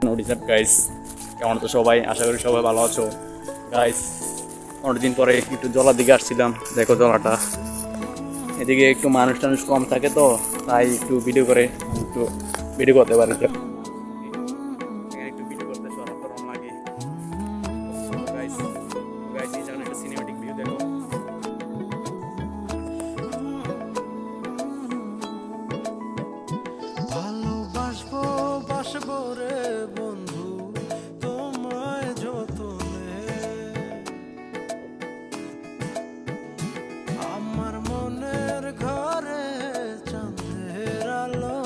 নোটিসার guys, কেমন তো সবাই? আশা করি সবাই ভালো আছো গাইস। অনেকদিন পরে একটু জলার দিকে আসছিলাম। দেখো জলাটা, এদিকে একটু মানুষ টানুষ কম থাকে তো তাই একটু ভিডিও করতে পারি। এখানে একটু ভিডিও করতে সরব গরম লাগে গাইস। গাইস এই জায়গাটা একটা সিনেমেটিক ভিউ দেখো। ভালোবাসবো বাসবো রে বন্ধু তোমায় যতনে, আমার মনের ঘরে চাঁদের আলো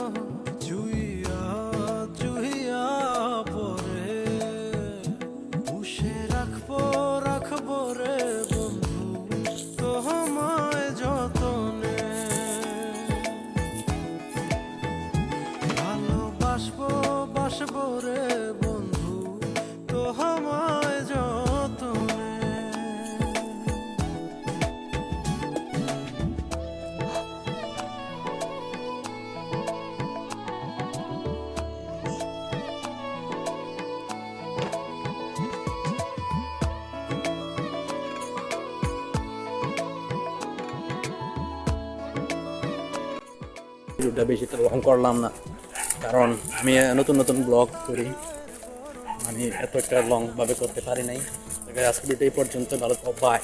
জুইয়া জুইয়া পরে, পুষে রাখবো রাখবো রে বন্ধু তোমায় যতনে। ভালোবাসবো বাসবো রে বন্ধু তোমায় যতনে। ভিডিওটা বেশি তো লং করলাম না, কারণ আমি নতুন নতুন ব্লগ করি, মানে এত একটা লং ভাবে করতে পারি নাই। আজকে ভিডিও এই পর্যন্ত, ভালো থাকো, বাই।